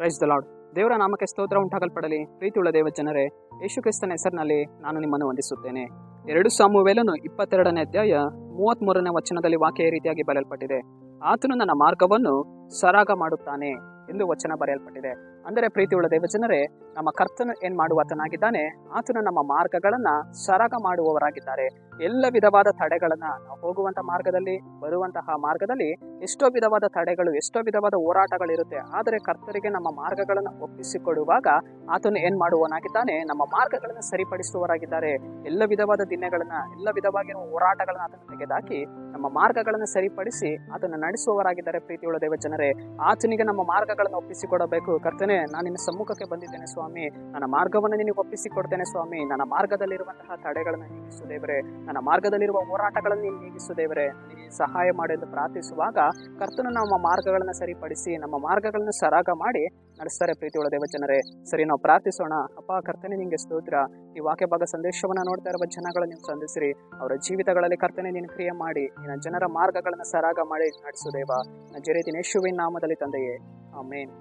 Praise the lord. ದೇವರ ನಾಮಕ್ಕೆ ಸ್ತೋತ್ರ ಉಂಟಾಗಲ್ಪಡಲಿ. ಪ್ರೀತಿಯುಳ್ಳ ದೇವ ಜನರೇ, ಯೇಸು ಕ್ರಿಸ್ತನ ಹೆಸರಿನಲ್ಲಿ ನಾನು ನಿಮ್ಮನ್ನು ವಂದಿಸುತ್ತೇನೆ. 2 ಸಾಮುವೇಲನು 22ನೇ ಅಧ್ಯಾಯ 33ನೇ ವಚನದಲ್ಲಿ ವಾಕ್ಯ ಈ ರೀತಿಯಾಗಿ ಬರೆಯಲ್ಪಟ್ಟಿದೆ. ಆತನು ನನ್ನ ಮಾರ್ಗವನ್ನು ಸರಾಗ ಮಾಡುತ್ತಾನೆ ಎಂದು ವಚನ ಬರೆಯಲ್ಪಟ್ಟಿದೆ. ಅಂದರೆ ಪ್ರೀತಿಯುಳ್ಳ ದೇವ ಜನರೇ, ನಮ್ಮ ಕರ್ತನು ಏನ್ ಮಾಡುವಾತನಾಗಿದ್ದಾನೆ, ಆತನು ನಮ್ಮ ಮಾರ್ಗಗಳನ್ನ ಸರಾಗ ಮಾಡುವವರಾಗಿದ್ದಾರೆ. ಎಲ್ಲ ವಿಧವಾದ ತಡೆಗಳನ್ನ ನಾವು ಹೋಗುವಂತ ಮಾರ್ಗದಲ್ಲಿ, ಬರುವಂತಹ ಮಾರ್ಗದಲ್ಲಿ ಎಷ್ಟೋ ವಿಧವಾದ ತಡೆಗಳು, ಎಷ್ಟೋ ವಿಧವಾದ ಹೋರಾಟಗಳಿರುತ್ತೆ. ಆದರೆ ಕರ್ತರಿಗೆ ನಮ್ಮ ಮಾರ್ಗಗಳನ್ನು ಒಪ್ಪಿಸಿಕೊಡುವಾಗ ಆತನು ಏನ್ ಮಾಡುವವನಾಗಿದ್ದಾನೆ, ನಮ್ಮ ಮಾರ್ಗಗಳನ್ನು ಸರಿಪಡಿಸುವವರಾಗಿದ್ದಾರೆ. ಎಲ್ಲ ವಿಧವಾದ ದಿನಗಳನ್ನ, ಎಲ್ಲ ವಿಧವಾಗಿರುವ ಹೋರಾಟಗಳನ್ನ ಆತನು ತೆಗೆದಾಕಿ ನಮ್ಮ ಮಾರ್ಗಗಳನ್ನು ಸರಿಪಡಿಸಿ ಆತನ ನಡೆಸುವವರಾಗಿದ್ದಾರೆ. ಪ್ರೀತಿಯುಳ್ಳ ದೇವ ಜನರೇ, ಆತನಿಗೆ ನಮ್ಮ ಮಾರ್ಗಗಳನ್ನು ಒಪ್ಪಿಸಿಕೊಡಬೇಕು. ಕರ್ತನೆ, ನಾನು ನಿನ್ನ ಸಮ್ಮುಖಕ್ಕೆ ಬಂದಿದ್ದೇನೆ ಸ್ವಾಮಿ, ನನ್ನ ಮಾರ್ಗವನ್ನು ನಿನಗೆ ಒಪ್ಪಿಸಿಕೊಡ್ತೇನೆ ಸ್ವಾಮಿ. ನನ್ನ ಮಾರ್ಗದಲ್ಲಿರುವಂತಹ ತಡೆಗಳನ್ನು ನೀಗಿಸು ದೇವರೇ, ನನ್ನ ಮಾರ್ಗದಲ್ಲಿರುವ ಹೋರಾಟಗಳನ್ನು ನೀನು ನೀಗಿಸು ದೇವರೇ, ನಿನಗೆ ಸಹಾಯ ಮಾಡಿ ಎಂದು ಪ್ರಾರ್ಥಿಸುವಾಗ ಕರ್ತನು ನಮ್ಮ ಮಾರ್ಗಗಳನ್ನು ಸರಿಪಡಿಸಿ ನಮ್ಮ ಮಾರ್ಗಗಳನ್ನು ಸರಾಗ ಮಾಡಿ ನಡೆಸ್ತಾರೆ. ಪ್ರೀತಿಯುಳ್ಳ ದೇವ ಜನರೇ, ಸರಿ, ನಾವು ಪ್ರಾರ್ಥಿಸೋಣ. ಅಪ್ಪ ಕರ್ತನೆ, ನಿಂಗೆ ಸ್ತೋತ್ರ. ಈ ವಾಕ್ಯ ಭಾಗ ಸಂದೇಶವನ್ನು ನೋಡ್ತಾ ಇರುವ ಜನಗಳು ನೀವು ಸಂಧಿಸಿರಿ. ಅವರ ಜೀವಿತಗಳಲ್ಲಿ ಕರ್ತನೆ ನೀನು ಕ್ರಿಯೆ ಮಾಡಿ ನಿನ್ನ ಜನರ ಮಾರ್ಗಗಳನ್ನು ಸರಾಗ ಮಾಡಿ ನಡೆಸು ದೇವ. ನಜರೇತಿನ ಯೇಸುವಿನ ನಾಮದಲ್ಲಿ ತಂದೆಯೇ, ಆಮೇನ್.